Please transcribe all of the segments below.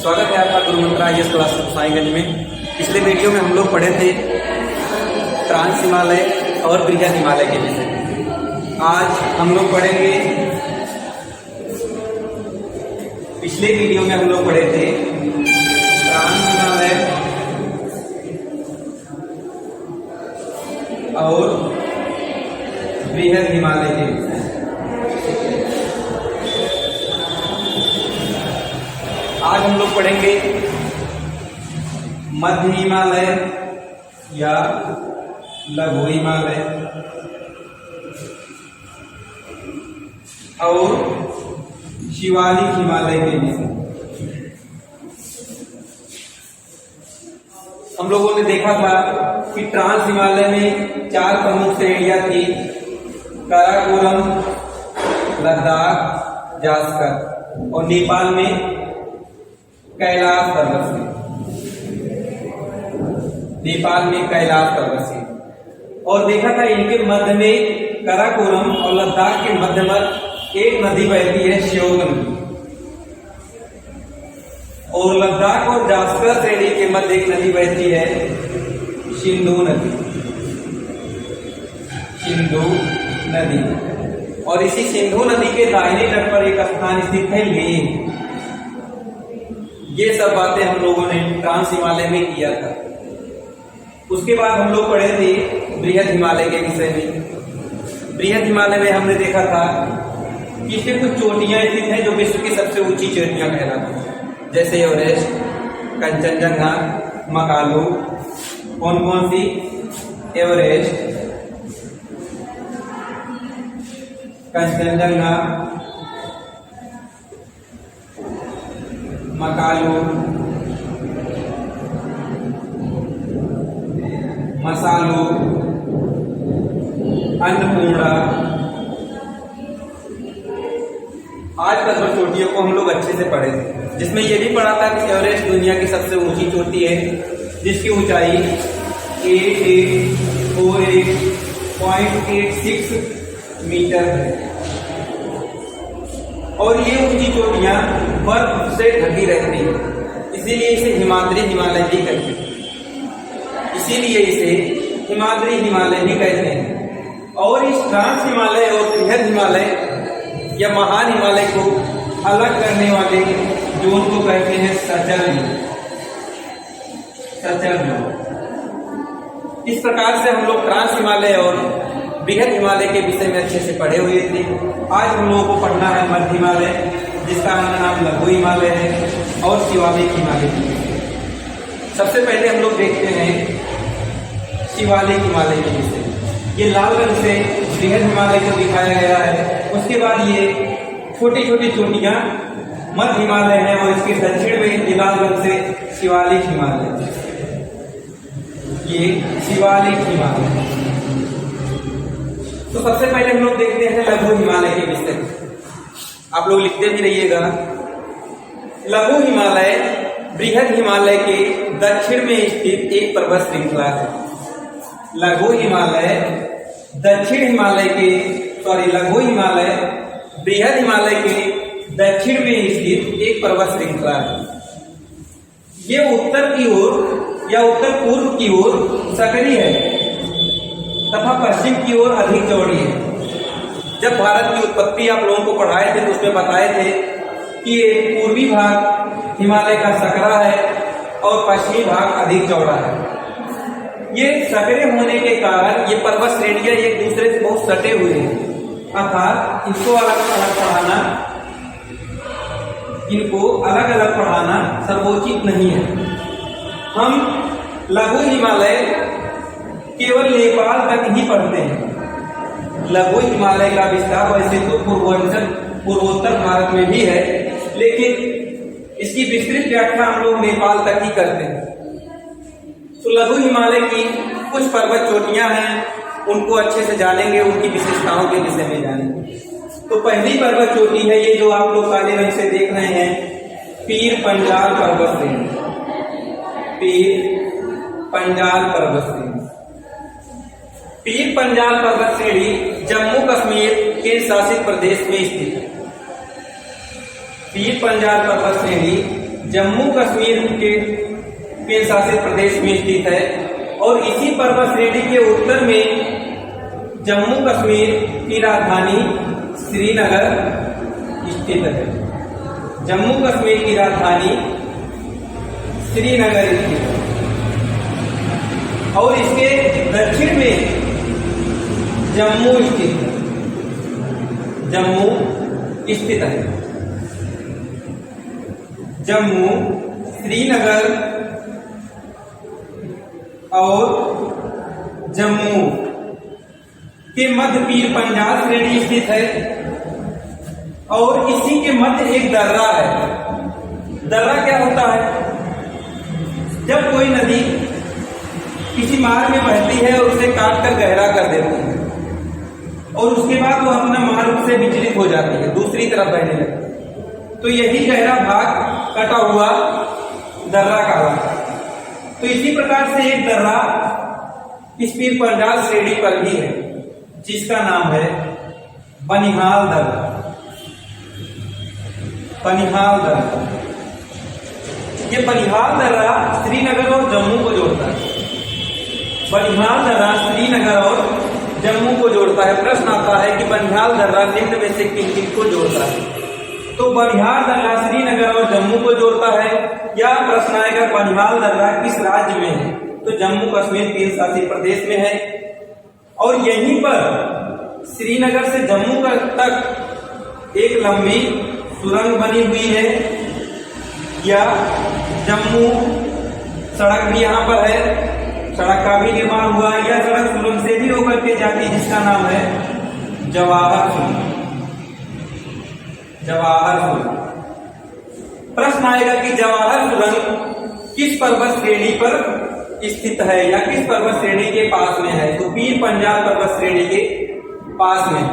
स्वागत है आपका गुरु मंत्रा IAS क्लास गोसाईगंज में। पिछले वीडियो में हम लोग पढ़े थे ट्रांस हिमालय और बृहद हिमालय के विषय। आज हम लोग पढ़ेंगे, पिछले वीडियो में हम लोग पढ़े थे ट्रांस हिमालय और बृहद हिमालय के विषय। आज हम लोग पढ़ेंगे मध्य हिमालय या लघु हिमालय और शिवालिक हिमालय के विषय। हम लोगों ने देखा था कि ट्रांस हिमालय में 4 प्रमुख श्रेणियां थी: काराकोरम, लद्दाख, जास्कर और नेपाल में कैलाश पर्वत से। नेपाल में कैलाश पर्वत से। और देखा था इनके मध्य में काराकोरम और लद्दाख के मध्य में एक नदी बहती है, श्योक नदी। और लद्दाख और जास्कर श्रेणी के मध्य एक नदी बहती है, सिंधु नदी। सिंधु नदी। और इसी सिंधु नदी के दाहिने तट पर एक स्थान स्थित है, लेह। ये सब बातें हम लोगों ने ट्रांस हिमालय में किया था। उसके बाद हम लोग पढ़े थे बृहद हिमालय के विषय में। बृहद हिमालय में हमने देखा था कि इसमें कुछ चोटियां स्थित हैं जो विश्व की सबसे ऊंची चोटियां कहलाती हैं, जैसे एवरेस्ट, कंचनजंगा, मकालू। कौन कौन सी? एवरेस्ट, कंचनजंगा, मकालू, मसालू, अन्नपूर्णा। आज तक चोटियों को हम लोग अच्छे से पढ़े थे, जिसमें यह भी पढ़ा था कि एवरेस्ट दुनिया की सबसे ऊंची चोटी है, जिसकी ऊंचाई 8848.86 मीटर है। और ये ऊंची चोटियां बर्फ से ढकी रहती है, इसीलिए इसे हिमाद्री हिमालय भी कहते हैं। इसीलिए इसे हिमाद्री हिमालय भी कहते हैं। और इस ट्रांस हिमालय और बृहद हिमालय या महान हिमालय को अलग करने वाले जोन को कहते हैं सचल जोन। सचल जोन। इस प्रकार से हम लोग ट्रांस हिमालय और बृहद हिमालय के विषय में अच्छे से पढ़े हुए थे। आज हम लोगों को पढ़ना है मध्य हिमालय, जिसका नाम लघु हिमालय है, और शिवालिक हिमालय। सबसे पहले हम लोग देखते हैं शिवालिक हिमालय के विषय। ये लाल रंग से बृहद हिमालय को दिखाया गया है। उसके बाद ये छोटी छोटी चोटियां मध्य हिमालय है, और इसके दक्षिण में लाल रंग से शिवालिक हिमालय। ये शिवालिक हिमालय। तो सबसे पहले हम लोग देखते हैं लघु हिमालय के विषय। आप लोग लिखते भी रहिएगा। लघु हिमालय बृहद हिमालय के दक्षिण में स्थित एक पर्वत श्रृंखला है। लघु हिमालय दक्षिण हिमालय के लघु हिमालय बृहद हिमालय के दक्षिण में स्थित एक पर्वत श्रृंखला है। ये उत्तर की ओर या उत्तर पूर्व की ओर सकरी है तथा पश्चिम की ओर अधिक चौड़ी है। जब भारत की उत्पत्ति आप लोगों को पढ़ाए थे तो उसमें बताए थे कि ये पूर्वी भाग हिमालय का सकरा है और पश्चिमी भाग अधिक चौड़ा है। ये सकरे होने के कारण ये पर्वत श्रेणियां एक दूसरे से बहुत सटे हुए हैं, अर्थात इनको अलग अलग पढ़ाना सर्वोचित नहीं है। हम लघु हिमालय केवल नेपाल तक ही पढ़ते हैं। लघु हिमालय का विस्तार वैसे तो पूर्वोत्तर भारत में भी है, लेकिन इसकी विस्तृत व्याख्या हम लोग नेपाल तक ही करते हैं। तो लघु हिमालय की कुछ पर्वत चोटियां हैं, उनको अच्छे से जानेंगे, उनकी विशेषताओं के विषय में जानेंगे। तो पहली पर्वत चोटी है ये जो आप लोग काले रंग से देख रहे हैं, पीर पंजाल पर्वत श्रेणी। पीर पंजाल पर्वत श्रेणी। पीर पंजाल पर्वत श्रेणी जम्मू कश्मीर केंद्र शासित प्रदेश में स्थित है। पीर पंजाल पर्वत श्रेणी जम्मू कश्मीर के केंद्र शासित प्रदेश में स्थित है और इसी पर्वत श्रेणी के उत्तर में जम्मू कश्मीर की राजधानी श्रीनगर स्थित है। जम्मू कश्मीर की राजधानी श्रीनगर स्थित है और इसके दक्षिण में जम्मू स्थित है। जम्मू स्थित है। जम्मू, श्रीनगर और जम्मू के मध्य पीर पंजाल श्रेणी स्थित है और इसी के मध्य एक दर्रा है। दर्रा क्या होता है? जब कोई नदी किसी मार्ग में बहती है और उसे काट कर गहरा कर देती है और उसके बाद वो अपना मार्ग से विचलित हो जाती है, दूसरी तरफ बहने लगती है, तो यही गहरा भाग कटा हुआ दर्रा कहलाता है। तो इसी प्रकार से एक दर्रा इस पीर पंजाल श्रेणी पर भी है जिसका नाम है बनिहाल दर्रा। बनिहाल दर्रा, ये बनिहाल दर्रा श्रीनगर और जम्मू को जोड़ता है। बनिहाल दर्रा श्रीनगर और जम्मू को जोड़ता है। प्रश्न आता है कि बनिहाल दर्रा निम्न में से किन किन को जोड़ता है? तो बनिहाल दर्रा श्रीनगर और जम्मू को जोड़ता है। या प्रश्न आएगा बनिहाल दर्रा किस राज्य में है? तो जम्मू कश्मीर केंद्र शासित प्रदेश में है और यहीं पर श्रीनगर से जम्मू तक एक लंबी सुरंग बनी हुई है या जम्मू सड़क भी यहाँ पर है, सड़क का भी निर्माण हुआ या सड़क सुरंग से भी होकर के जाती जिसका नाम है जवाहर सुरंग। जवाहर सुरंग। प्रश्न आएगा कि जवाहर सुरंग किस पर्वत श्रेणी पर स्थित है या किस पर्वत श्रेणी के पास में है? तो पीर पंजाल पर्वत श्रेणी के पास में।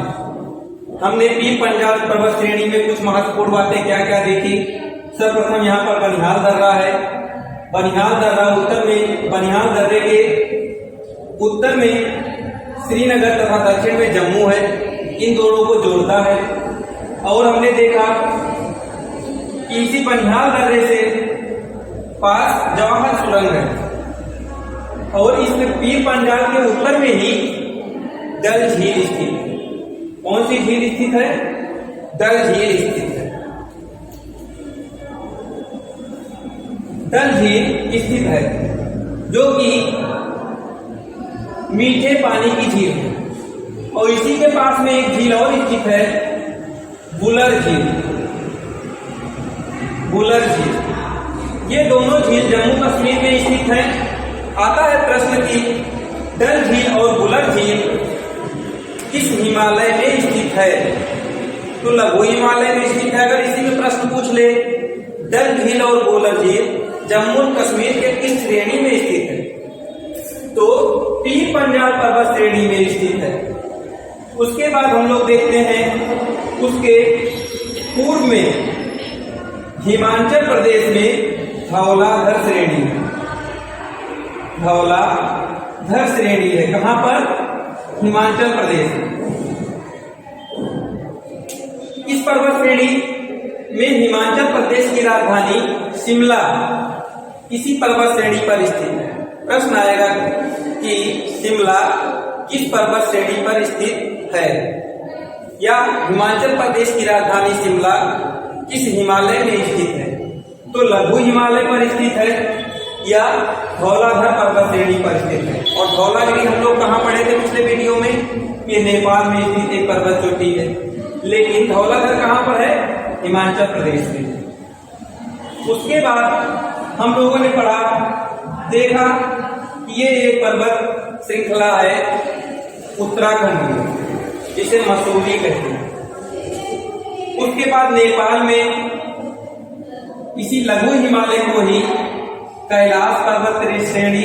हमने पीर पंजाल पर्वत श्रेणी में कुछ महत्वपूर्ण बातें क्या क्या देखी। सर्वप्रथम यहाँ पर बनिहाल दर्रा है। बनिहाल दर्रा उत्तर में, बनिहाल दर्रे के उत्तर में श्रीनगर तथा दक्षिण में जम्मू है, इन दोनों को जोड़ता है। और हमने देखा कि इसी बनिहाल दर्रे से पास जवाहर सुरंग है और इसमें पीर पंजाल के उत्तर में ही डल झील स्थित है। कौन सी झील स्थित है? डल झील स्थित है। डल झील स्थित है जो कि मीठे पानी की झील है और इसी के पास में एक झील और स्थित है, बुलर झील। बुलर झील, ये दोनों झील जम्मू कश्मीर में स्थित है। आता है प्रश्न कि डल झील और बुलर झील किस हिमालय में स्थित है? तो लघु हिमालय में स्थित है। अगर इसी में प्रश्न पूछ ले डल झील और बुलर झील जम्मू कश्मीर के किस श्रेणी में स्थित है? तो पीर पंजाल पर्वत श्रेणी में स्थित है। उसके बाद हम लोग देखते हैं उसके पूर्व में हिमाचल प्रदेश में धौलाधर श्रेणी है। धौलाधर श्रेणी है कहां पर? हिमाचल प्रदेश में। इस पर्वत श्रेणी में हिमाचल प्रदेश की राजधानी शिमला इसी पर्वत श्रेणी पर स्थित है। प्रश्न आएगा कि शिमला किस पर्वत श्रेणी पर स्थित है या हिमाचल प्रदेश की राजधानी शिमला किस हिमालय में स्थित है? तो लघु हिमालय पर स्थित है या धौलाधर पर्वत श्रेणी पर स्थित है। और धौलागिरी हम लोग कहाँ पढ़े थे पिछले वीडियो में? ये नेपाल में स्थित एक पर्वत चोटी है, लेकिन धौलाधर कहाँ पर है? हिमाचल प्रदेश में। उसके बाद हम लोगों ने पढ़ा, देखा कि ये एक पर्वत श्रृंखला है उत्तराखंड में, जिसे मसूरी कहते हैं। उसके बाद नेपाल में इसी लघु हिमालय को ही कैलाश पर्वत श्रेणी,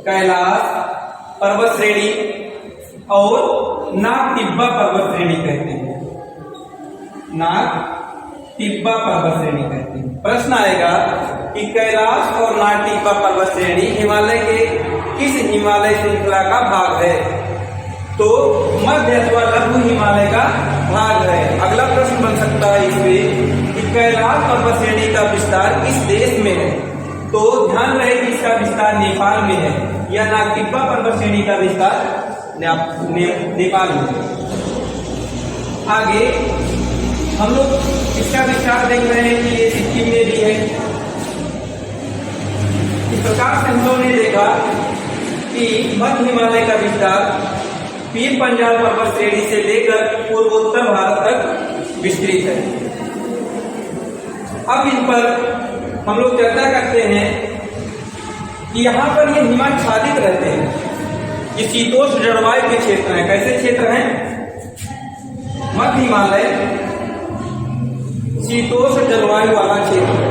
कैलाश पर्वत श्रेणी और नाग टिब्बा पर्वत श्रेणी कहते हैं। नाग टिब्बा पर्वत श्रेणी कहते हैं। प्रश्न आएगा कि कैलाश और नाग टिब्बा पर्वत श्रेणी हिमालय के किस हिमालय श्रृंखला का भाग है? तो मध्य अथवा लघु हिमालय का भाग है। अगला प्रश्न बन सकता है इसमें कि कैलाश पर्वत श्रेणी का विस्तार किस देश में है? तो ध्यान रहे कि इसका विस्तार नेपाल में है, या नागटिब्बा पर्वत श्रेणी का विस्तार नेपाल में। आगे हम लोग इसका विस्तार देख रहे हैं कि ये सिक्किम में भी है। इस प्रकार से हम लोगों ने देखा कि मध्य हिमालय का विस्तार पीर पंजाल पर्वत श्रेणी से लेकर पूर्वोत्तर भारत तक विस्तृत है। अब इन पर हम लोग चर्चा करते हैं कि यहाँ पर ये हिमाच्छादित रहते हैं। ये शीतोष्ण जलवायु के क्षेत्र हैं। कैसे क्षेत्र हैं? मध्य हिमालय शीतोष्ण जलवायु वाला क्षेत्र है।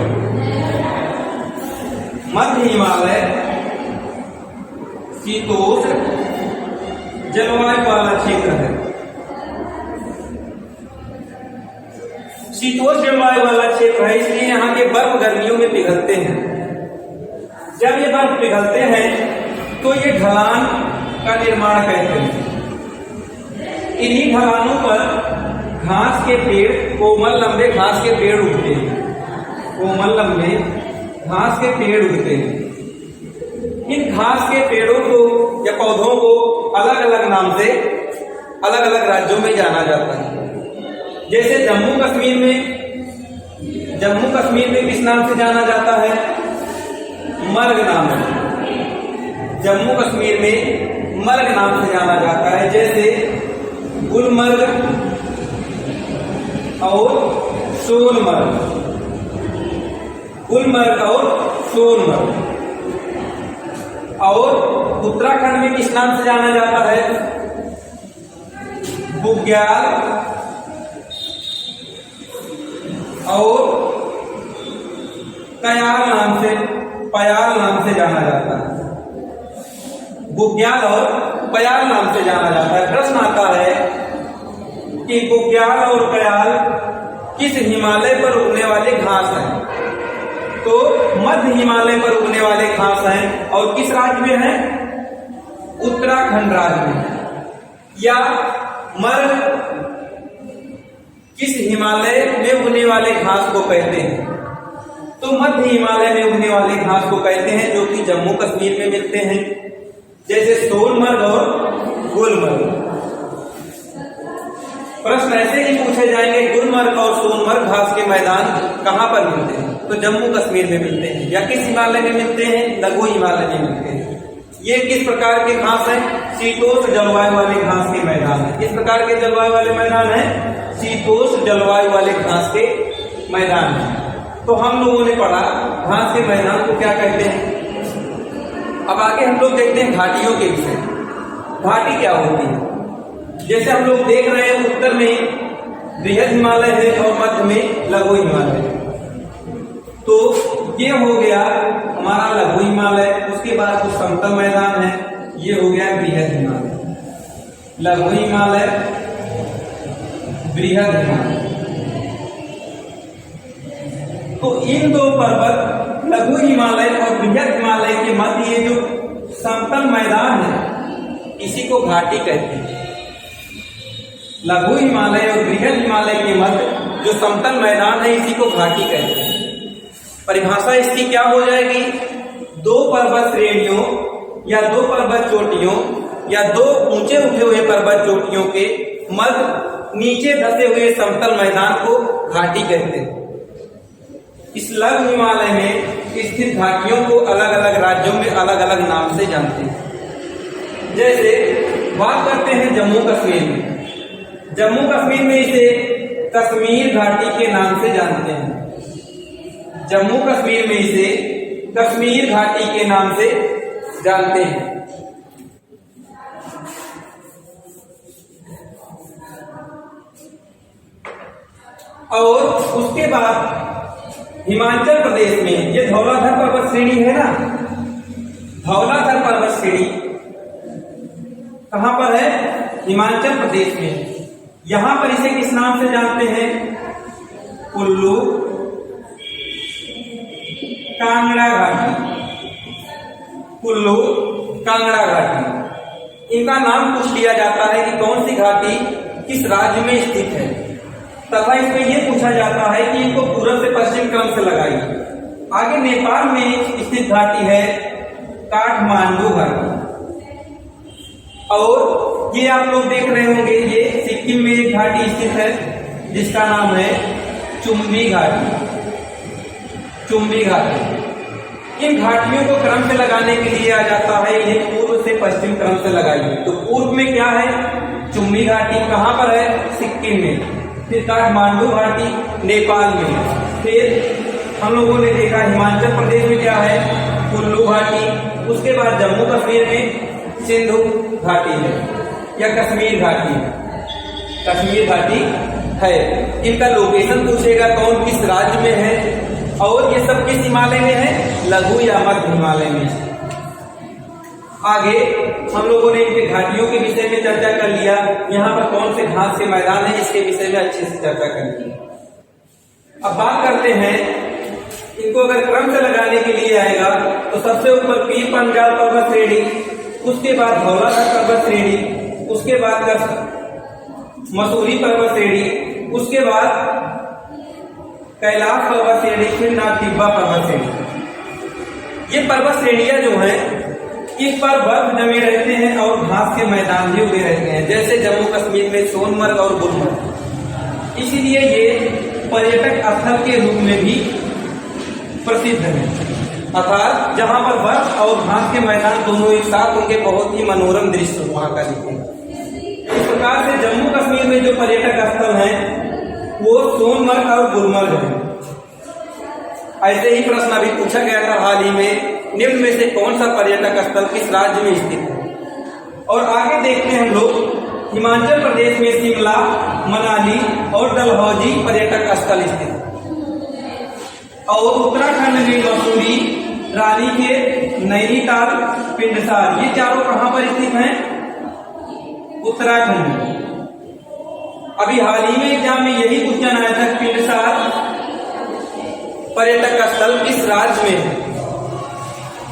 मध्य हिमालय शीतोष्ण जलवायु वाला क्षेत्र है। शीतोष्ण जलवायु वाला क्षेत्र है, इसलिए यहाँ के बर्फ गर्मियों में पिघलते हैं। जब ये बर्फ पिघलते हैं तो ये ढलान का निर्माण करते हैं। इन्हीं ढलानों पर घास के पेड़, कोमल लंबे घास के पेड़ उगते हैं। कोमल लंबे घास के पेड़ उगते हैं। इन घास के पेड़ों को या पौधों को अलग अलग नाम से अलग अलग राज्यों में जाना जाता है। जैसे जम्मू कश्मीर में किस नाम से जाना जाता है? मर्ग नाम से। जम्मू कश्मीर में मर्ग नाम से जाना जाता है। जैसे गुलमर्ग और सोनमर्ग। गुलमर्ग और सोनमर्ग। और उत्तराखंड में किस नाम से जाना जाता है? बुग्याल और पयाल नाम से जाना जाता है। बुग्याल और पयाल नाम से जाना जाता है। प्रश्न आता है कि बुग्याल और पयाल किस हिमालय पर उगने वाले घास हैं? तो मध्य हिमालय पर उगने वाले घास हैं। और किस राज्य में है? उत्तराखंड राज्य में। या मर्ग किस हिमालय में उगने वाले घास को कहते हैं? तो मध्य हिमालय में उगने वाले घास को कहते हैं, जो कि जम्मू कश्मीर में मिलते हैं। जैसे सोनमर्ग और गुलमर्ग। प्रश्न ऐसे ही पूछे जाएंगे, गुलमर्ग और सोनमर्ग घास के मैदान कहाँ पर मिलते हैं? तो जम्मू कश्मीर में मिलते हैं। या किस हिमालय में मिलते हैं? लघु हिमालय में मिलते हैं। ये किस प्रकार के घास हैं? शीतोष्ण जलवायु वाले घास के मैदान है। किस प्रकार के जलवायु वाले मैदान है? शीतोष्ण जलवायु वाले घास के मैदान है। तो हम लोगों ने पढ़ा घास के मैदान को क्या कहते हैं। अब आगे हम लोग देखते हैं घाटियों के विषय। घाटी क्या होती है? जैसे हम लोग देख रहे हैं, उत्तर में बृहद हिमालय है और मध्य में लघु हिमालय है। तो ये हो गया हमारा लघु हिमालय। उसके बाद जो समतल मैदान है ये हो गया बृहद हिमालय। लघु हिमालय, बृहद हिमालय। तो इन दो पर्वत लघु हिमालय और बृहद हिमालय के मध्य ये जो समतल मैदान है इसी को घाटी कहते हैं। लघु हिमालय और बृहद हिमालय के मध्य जो समतल मैदान है इसी को घाटी कहते हैं। परिभाषा इसकी क्या हो जाएगी? दो पर्वत श्रेणियों या दो पर्वत चोटियों या दो ऊंचे उठे हुए पर्वत चोटियों के मध्य नीचे धसे हुए समतल मैदान को घाटी कहते हैं। इस लघु हिमालय में स्थित घाटियों को अलग अलग राज्यों में अलग अलग नाम से जानते हैं। जैसे बात करते हैं जम्मू कश्मीर में। जम्मू कश्मीर में इसे कश्मीर घाटी के नाम से जानते हैं। जम्मू कश्मीर में इसे कश्मीर घाटी के नाम से जानते हैं। और उसके बाद हिमाचल प्रदेश में ये धौलाधर पर्वत श्रेणी है ना, धौलाधर पर्वत श्रेणी कहां पर है? हिमाचल प्रदेश में। यहां पर इसे किस नाम से जानते हैं? कुल्लू कांगड़ा घाटी। कुल्लू कांगड़ा घाटी। इनका नाम पूछ लिया जाता है कि कौन सी घाटी किस राज्य में स्थित है, तथा इसमें यह पूछा जाता है कि इनको पूर्व से पश्चिम क्रम से लगाइए। आगे नेपाल में स्थित घाटी है काठमांडू घाटी, और ये आप लोग देख रहे होंगे ये सिक्किम में एक घाटी स्थित है जिसका नाम है चुम्बी घाटी। चुम्बी घाटी, इन घाटियों को क्रम से लगाने के लिए आ जाता है इन्हें पूर्व से पश्चिम क्रम से लगाइए। तो पूर्व में क्या है? चुम्बी घाटी। कहाँ पर है? सिक्किम में। फिर काठमांडू घाटी नेपाल में। फिर हम लोगों ने देखा हिमाचल प्रदेश में क्या है? कुल्लू घाटी। उसके बाद जम्मू कश्मीर में सिंधु घाटी है या कश्मीर घाटी। कश्मीर घाटी है। इनका लोकेशन पूछेगा कौन किस राज्य में है, और ये सब किस हिमालय में है? लघु या मध्य हिमालय में। आगे हम लोगों ने इनके घाटियों के विषय में चर्चा कर लिया। यहाँ पर कौन से घास के मैदान है इसके विषय में अच्छे से चर्चा कर ली। अब बात करते हैं इनको अगर क्रम से लगाने के लिए आएगा तो सबसे ऊपर पीर पंजाल पर्वत श्रेणी, उसके बाद धौलाधर पर्वत श्रेणी, उसके बाद मसूरी पर्वत श्रेणी, उसके बाद कैलाश पर्वत श्रेणी, फिर नागटिब्बा पर्वत श्रेणी। ये पर्वत श्रेणियां जो हैं इस पर बर्फ जमे रहते हैं और घास के मैदान भी उगे रहते हैं, जैसे जम्मू कश्मीर में सोनमर्ग और गुलमर्ग। इसीलिए ये पर्यटक स्थल के रूप में भी प्रसिद्ध है, अर्थात जहां पर बर्फ और घास के मैदान दोनों एक साथ उनके बहुत ही मनोरम दृश्य वहां का दिखेगा। इस प्रकार से जम्मू कश्मीर में जो पर्यटक स्थल हैं वो सोनमर्ग और गुलमर्ग है। ऐसे ही प्रश्न अभी पूछा गया था हाल ही में, निम्न में से कौन सा पर्यटक स्थल किस राज्य में स्थित है। और आगे देखते हैं हम लोग हिमाचल प्रदेश में शिमला, मनाली और डलहौजी पर्यटक स्थल स्थित है, और उत्तराखंड में मसूरी, रानीखेत, नैनीताल, पिंडसार, ये चारों कहां पर स्थित हैं? उत्तराखंड में। अभी हाल ही में एग्जाम में यही क्वेश्चन आया था, पिंडसार पर्यटक स्थल किस राज्य में है?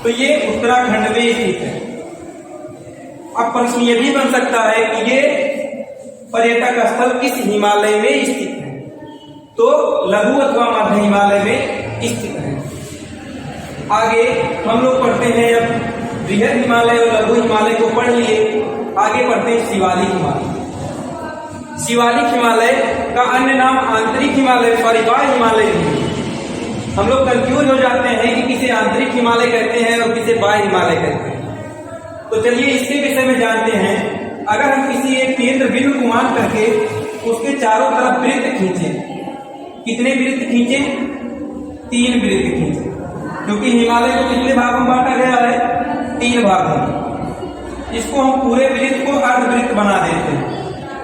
तो ये उत्तराखंड में स्थित है। अब प्रश्न ये भी बन सकता है कि ये पर्यटक स्थल किस हिमालय में स्थित है? तो लघु अथवा मध्य हिमालय में स्थित है। आगे हम लोग पढ़ते हैं, अब बृहद हिमालय और लघु हिमालय को पढ़ लिए, आगे पढ़ते हैं शिवालिक हिमालय। शिवालिक हिमालय का अन्य नाम आंतरिक हिमालय, सॉरी बाह्य हिमालय भी। हम लोग कंफ्यूज हो जाते हैं कि किसे आंतरिक हिमालय कहते हैं और किसे बाह्य हिमालय कहते हैं। तो चलिए इसके विषय में जानते हैं। अगर हम किसी एक केंद्र बिंदु को मान करके उसके चारों तरफ वृत्त खींचे, कितने वृत्त खींचे? 3 वृत्त खींचे, क्योंकि हिमालय को कितने भागों में बांटा गया है? 3 भागों में। इसको हम पूरे वृत्त को अर्धवृत्त बना देते हैं।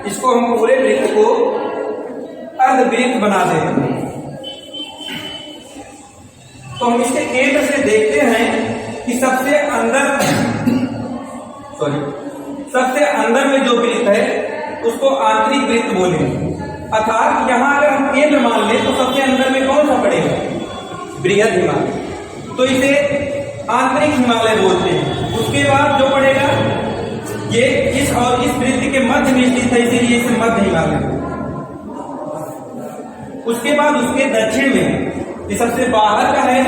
इसको हम पूरे वृत्त को अर्धवृत्त बना देते हैं। तो हम इसके केंद्र से देखते हैं कि सबसे अंदर में जो वृत्त है उसको आंतरिक वृत्त बोलेंगे। अर्थात यहाँ अगर हम केंद्र मान लें तो सबसे अंदर में कौन सा पड़ेगा? बृहद हिमालय, तो इसे आंतरिक हिमालय बोलते हैं। उसके बाद जो पड़ेगा ये इस और इस वृत्त के मध्य में स्थित है, इसीलिए इसे मध्य हिमालय। उसके बाद उसके दक्षिण में ये सबसे बाहर का है,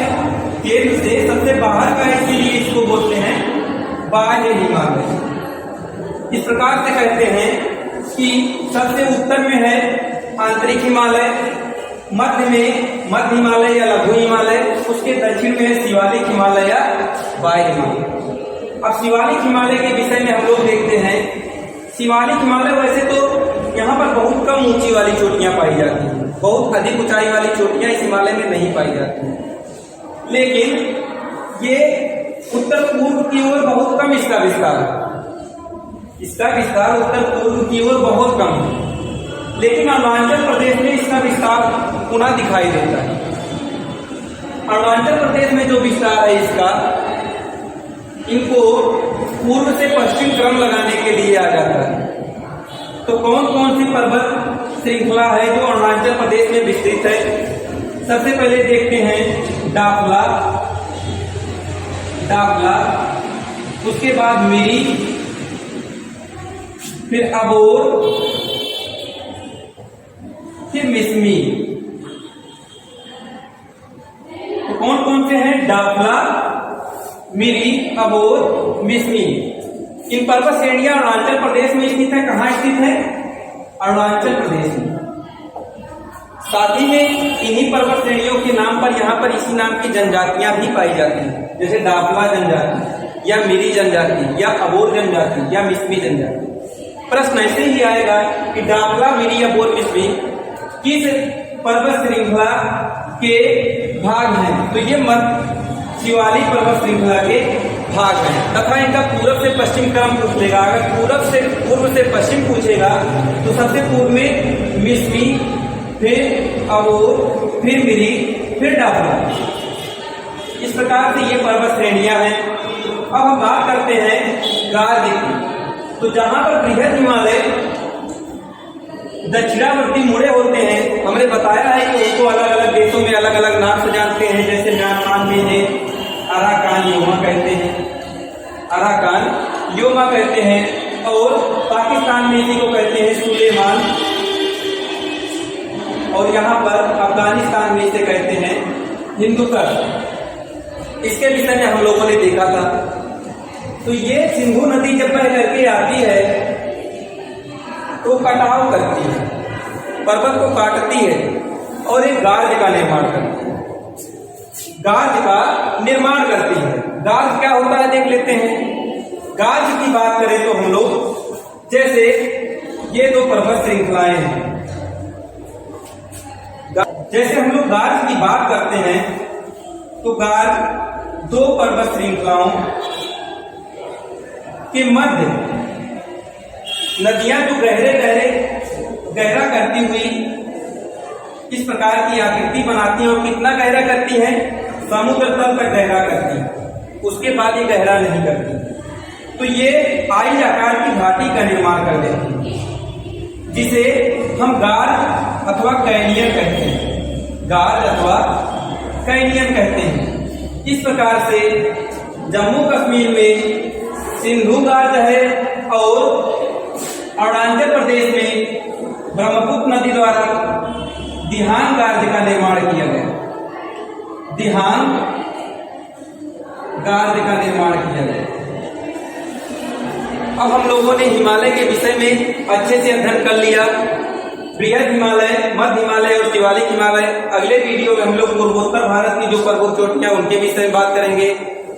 केंद्र से सबसे बाहर का है, इसीलिए इसको बोलते हैं बाह्य हिमालय। इस प्रकार से कहते हैं कि सबसे उत्तर में है आंतरिक हिमालय, मध्य में मध्य हिमालय या लघु हिमालय, उसके दक्षिण में है शिवालिक हिमालय या बाह्य हिमालय। अब शिवालिक हिमालय के विषय में हम लोग देखते हैं। शिवालिक हिमालय वैसे तो यहाँ पर बहुत कम ऊंची वाली चोटियां पाई जाती हैं, बहुत अधिक ऊंचाई वाली चोटियां इस हिमालय में नहीं पाई जाती हैं, लेकिन ये उत्तर पूर्व की ओर बहुत कम इसका विस्तार उत्तर पूर्व की ओर बहुत कम है, लेकिन अरुणाचल प्रदेश में इसका विस्तार पुनः दिखाई देता है। अरुणाचल प्रदेश में जो विस्तार है इसका, इनको पूर्व से पश्चिम क्रम लगाने के लिए आ जाता है। तो कौन कौन सी पर्वत श्रृंखला है जो अरुणाचल प्रदेश में विस्तृत है? सबसे पहले देखते हैं डाफला, उसके बाद मिरी, फिर अबोर, फिर मिसमी। तो कौन कौन से हैं? डाफला, मिरी, अबोर, मिसमी। इन पर्वत श्रेणियां अरुणाचल प्रदेश में स्थित है। कहाँ स्थित है? अरुणाचल प्रदेश में। साथ ही में इन्हीं पर्वत श्रेणियों के नाम पर यहाँ पर इसी नाम की जनजातियां भी पाई जाती हैं, जैसे डाफला जनजाति या मिरी जनजाति या अबोर जनजाति या मिसमी जनजाति। प्रश्न ऐसे ही आएगा कि डाफला, मिरी, अबोर, मिसमी किस पर्वत श्रृंखला के भाग हैं? तो ये मध्य शिवालिक पर्वत श्रृंखला के भाग हैं तथा इनका पूर्व से पश्चिम क्रम पूछ लेगा। अगर पूर्व से पश्चिम पूछेगा तो सबसे पूर्व में मिसमी, फिर अबोर, फिर मिरी, फिर डाफला। इस प्रकार से ये पर्वत श्रेणियां हैं। अब हम बात करते हैं गार्ज की। तो जहां पर बृहद हिमालय दक्षिणावर्ती मुड़े होते हैं, हमने बताया है कि उसको अलग अलग देशों में अलग अलग नाम से जानते हैं, जैसे म्यांमार में है अराकान योमा कहते हैं, अराकान योमा कहते हैं, और पाकिस्तान में इसी को कहते हैं सुलेमान, और यहाँ पर अफगानिस्तान में इसे कहते हैं हिंदुकुश। इसके विषय में हम लोगों ने देखा था। तो ये सिंधु नदी जब बह करके आती है तो कटाव करती है, पर्वत को काटती है और एक गार्ज का निर्माण करती है। गार्ज का निर्माण करती है। गार्ज क्या होता है देख लेते हैं। गार्ज की बात करें तो हम लोग, जैसे ये दो पर्वत श्रृंखलाएं हैं, जैसे हम लोग गार्ज की बात करते हैं तो गार्ज दो पर्वत श्रृंखलाओं के मध्य नदियां जो गहरा करती हुई इस प्रकार की आकृति बनाती है, और कितना गहरा करती है? समुद्र तल तक गहरा करती है, उसके बाद ये गहरा नहीं करती। तो ये आई आकार की घाटी का निर्माण कर देती है, जिसे हम गार्ज अथवा कैनियन कहते हैं। गार्ज अथवा कैनियन कहते हैं। इस प्रकार से जम्मू कश्मीर में सिंधु गार्ज है और अरुणाचल प्रदेश में ब्रह्मपुत्र नदी द्वारा दिहांग गार्ज का निर्माण किया गया। दिहांग गार्ज का निर्माण किया गया। अब हम लोगों ने हिमालय के विषय में अच्छे से अध्ययन कर लिया। बृहद हिमालय, मध्य हिमालय और शिवालिक हिमालय। अगले वीडियो में हम लोग पूर्वोत्तर भारत की जो पर्वत चोटियां उनके विषय में बात करेंगे,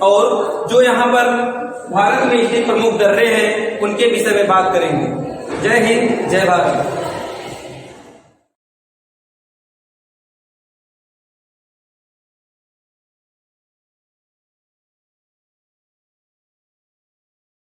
और जो यहाँ पर भारत में स्थित प्रमुख दर्रे हैं उनके विषय में बात करेंगे। जय हिंद, जय भारत।